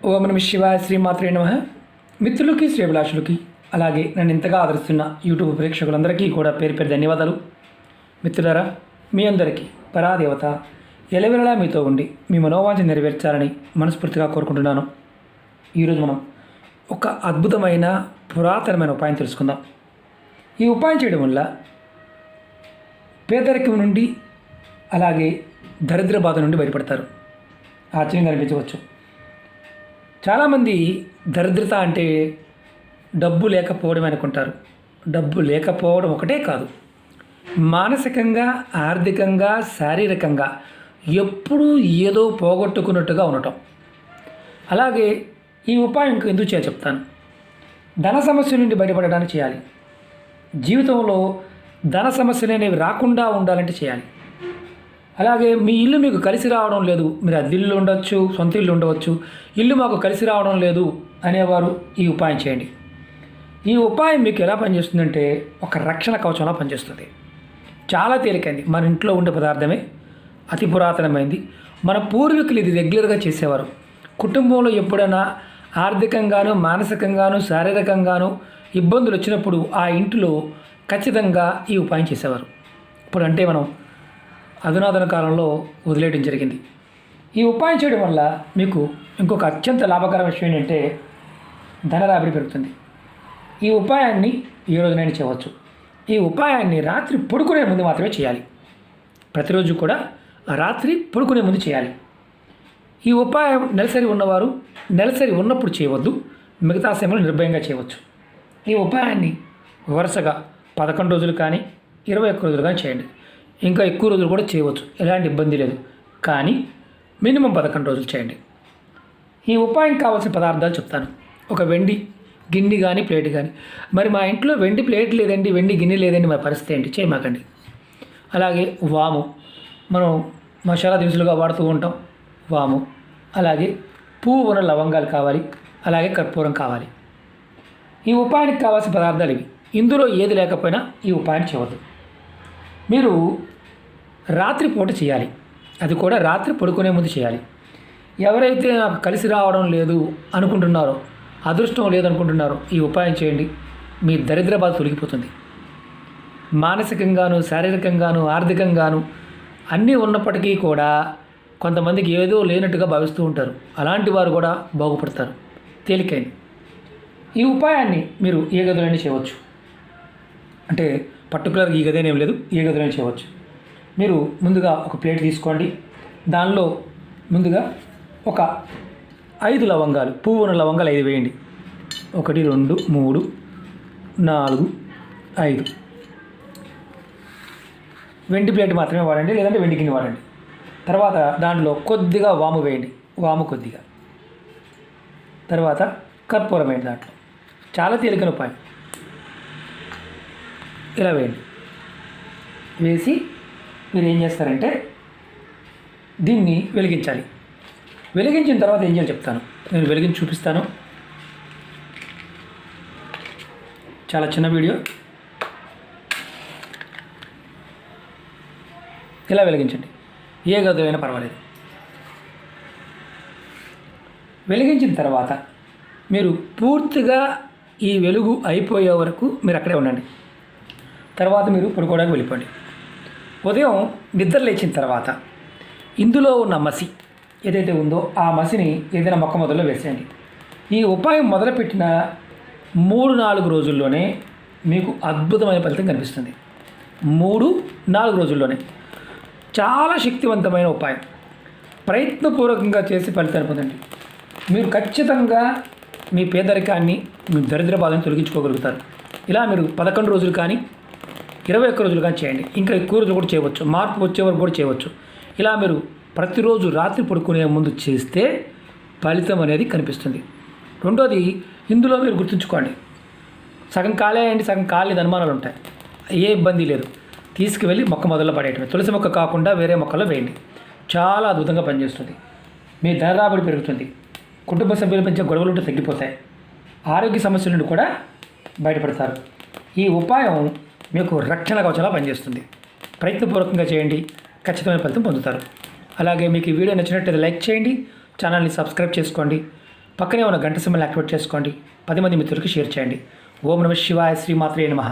ఓం నమః శివాయ శ్రీమాత్రే నమః. మిత్రులకి శ్రేభిలాషులకి అలాగే నన్ను ఇంతగా ఆదరిస్తున్న యూట్యూబ్ ప్రేక్షకులందరికీ కూడా పేరు పేరు ధన్యవాదాలు. మిత్రులారా, మీ అందరికీ పరాదేవత ఎలవెలలా మీతో ఉండి మీ మనోవాంఛ నెరవేర్చాలని మనస్ఫూర్తిగా కోరుకుంటున్నాను. ఈరోజు మనం ఒక అద్భుతమైన పురాతనమైన ఉపాయం తెలుసుకుందాం. ఈ ఉపాయం చేయడం వల్ల పేదరికం నుండి అలాగే దరిద్ర బాధ నుండి బయటపడతారు. ఆశ్చర్యంగా అనిపించవచ్చు. చాలామంది దరిద్రత అంటే డబ్బు లేకపోవడం అనుకుంటారు. డబ్బు లేకపోవడం ఒకటే కాదు, మానసికంగా, ఆర్థికంగా, శారీరకంగా ఎప్పుడూ ఏదో పోగొట్టుకున్నట్టుగా ఉండటం. అలాగే ఈ ఉపాయం ఎందుకు చేయాలి చెప్తాను. ధన సమస్య నుండి బయటపడడానికి చేయాలి. జీవితంలో ధన సమస్యలు అనేవి రాకుండా ఉండాలంటే చేయాలి. అలాగే మీ ఇల్లు మీకు కలిసి రావడం లేదు, మీరు అద్దె ఇల్లు ఉండవచ్చు, సొంత ఇల్లు ఉండవచ్చు, ఇల్లు మాకు కలిసి రావడం లేదు అనేవారు ఈ ఉపాయం చేయండి. ఈ ఉపాయం మీకు ఎలా పనిచేస్తుందంటే ఒక రక్షణ కవచంలా పనిచేస్తుంది. చాలా తేలికైంది. మన ఇంట్లో ఉండే పదార్థమే అతి పురాతనమైంది. మన పూర్వీకులు ఇది రెగ్యులర్గా చేసేవారు. కుటుంబంలో ఎప్పుడైనా ఆర్థికంగాను, మానసికంగాను, శారీరకంగాను ఇబ్బందులు వచ్చినప్పుడు ఆ ఇంటిలో ఖచ్చితంగా ఈ ఉపాయం చేసేవారు. ఇప్పుడు అంటే మనం అధునాతన కాలంలో వదిలేయడం జరిగింది. ఈ ఉపాయం చేయడం వల్ల మీకు ఇంకొక అత్యంత లాభకర విషయం ఏంటంటే ధనరాబడి పెరుగుతుంది. ఈ ఉపాయాన్ని ఏ రోజునైనా చేయవచ్చు. ఈ ఉపాయాన్ని రాత్రి పడుకునే ముందు మాత్రమే చేయాలి. ప్రతిరోజు కూడా రాత్రి పడుకునే ముందు చేయాలి. ఈ ఉపాయం నెలసరి ఉన్నవారు నెలసరి ఉన్నప్పుడు చేయవద్దు, మిగతా సమయంలో నిర్భయంగా చేయవచ్చు. ఈ ఉపాయాన్ని వరుసగా 11 రోజులు కానీ 21 రోజులు కానీ చేయండి. ఇంకా ఎక్కువ రోజులు కూడా చేయవచ్చు, ఎలాంటి ఇబ్బంది లేదు. కానీ మినిమం 11 రోజులు చేయండి. ఈ ఉపాయం కావాల్సిన పదార్థాలు చెప్తాను. ఒక వెండి గిన్నె కానీ ప్లేట్ కానీ. మరి మా ఇంట్లో వెండి ప్లేట్ లేదండి, వెండి గిన్నె లేదండి, మరి పరిస్థితి ఏంటి? చేయమాకండి. అలాగే వాము, మనం మసాలా దినుసులుగా వాడుతూ ఉంటాం, వాము. అలాగే పువ్వు ఉన్న లవంగాలు కావాలి, అలాగే కర్పూరం కావాలి. ఈ ఉపాయానికి కావాల్సిన పదార్థాలు ఇవి. ఇందులో ఏది లేకపోయినా ఈ ఉపాయాన్ని చేయవద్దు. మీరు రాత్రి పూట చేయాలి, అది కూడా రాత్రి పడుకునే ముందు చేయాలి. ఎవరైతే నాకు కలిసి రావడం లేదు అనుకుంటున్నారో, అదృష్టం లేదనుకుంటున్నారో ఈ ఉపాయం చేయండి. మీ దరిద్ర బాధ తొలగిపోతుంది. మానసికంగాను, శారీరకంగాను, ఆర్థికంగాను అన్నీ ఉన్నప్పటికీ కూడా కొంతమందికి ఏదో లేనట్టుగా భావిస్తూ ఉంటారు. అలాంటి వారు కూడా బాగుపడతారు. తేలికైంది. ఈ ఉపాయాన్ని మీరు ఏ గదిలోనే చేయవచ్చు. అంటే పర్టికులర్గా ఈ గది ఏం లేదు, ఏ గదిలోనే చేయవచ్చు. మీరు ముందుగా ఒక ప్లేట్ తీసుకోండి. దానిలో ముందుగా ఒక 5 లవంగాలు, పువ్వు ఉన్న లవంగాలు 5 వేయండి. 1 2 3 4 5. వెండి ప్లేట్ మాత్రమే వాడండి, లేదంటే వెండి గిన్నె వాడండి. తర్వాత దాంట్లో కొద్దిగా వాము వేయండి, వాము కొద్దిగా. తర్వాత కర్పూరం వేయండి. దాంట్లో చాలా తేలికైన ఉపాయం. ఇలా వేయండి. వేసి మీరు ఏం చేస్తారంటే దీన్ని వెలిగించాలి. వెలిగించిన తర్వాత ఏం చేయాలి చెప్తాను. నేను వెలిగించి చూపిస్తాను. చాలా చిన్న వీడియో. ఇలా వెలిగించండి, ఏ గదిలో అయినా పర్వాలేదు. వెలిగించిన తర్వాత మీరు పూర్తిగా ఈ వెలుగు అయిపోయే వరకు మీరు అక్కడే ఉండండి. తర్వాత మీరు పడుకోవడానికి వెళ్ళిపోండి. ఉదయం నిద్ర లేచిన తర్వాత ఇందులో ఉన్న మసి ఏదైతే ఉందో ఆ మసిని ఏదైనా మొక్క మొదల్లో వేసేయండి. ఈ ఉపాయం మొదలుపెట్టిన 3-4 రోజుల్లోనే మీకు అద్భుతమైన ఫలితం కనిపిస్తుంది. 3-4 రోజుల్లోనే. చాలా శక్తివంతమైన ఉపాయం. ప్రయత్నపూర్వకంగా చేసి ఫలితాన్ని పొందండి. మీరు ఖచ్చితంగా మీ పేదరికాన్ని, మీ దరిద్ర బాధను తొలగించుకోగలుగుతారు. ఇలా మీరు 11 రోజులు కానీ 21 రోజులు కానీ చేయండి. ఇంకా ఎక్కువ రోజులు కూడా చేయవచ్చు, మార్పు వచ్చే వరకు కూడా చేయవచ్చు. ఇలా మీరు ప్రతిరోజు రాత్రి పడుకునే ముందు చేస్తే ఫలితం అనేది కనిపిస్తుంది. రెండోది, ఇందులో మీరు గుర్తుంచుకోండి, సగం కాలే అండి, సగం కాలేదు అనుమానాలు ఉంటాయి. ఏ ఇబ్బంది లేదు. తీసుకువెళ్ళి మొక్క మొదల్లో పడేయటమే. తులసి మొక్క కాకుండా వేరే మొక్కలో వేయండి. చాలా అద్భుతంగా పనిచేస్తుంది. మీ ధనరాబడి పెరుగుతుంది. కుటుంబ సభ్యుల మధ్య గొడవలు ఉంటే తగ్గిపోతాయి. ఆరోగ్య సమస్యల నుండి కూడా బయటపడతారు. ఈ ఉపాయం మీకు రక్షణ కవచంలా పనిచేస్తుంది. ప్రయత్నపూర్వకంగా చేయండి, ఖచ్చితమైన ఫలితం పొందుతారు. అలాగే మీకు ఈ వీడియో నచ్చినట్లయితే లైక్ చేయండి, ఛానల్ని సబ్స్క్రైబ్ చేసుకోండి. పక్కనే ఉన్న గంట సింబల్ని యాక్టివేట్ చేసుకోండి. 10 మంది మిత్రులకి షేర్ చేయండి. ఓం నమః శివాయ, శ్రీమాత్రే నమః.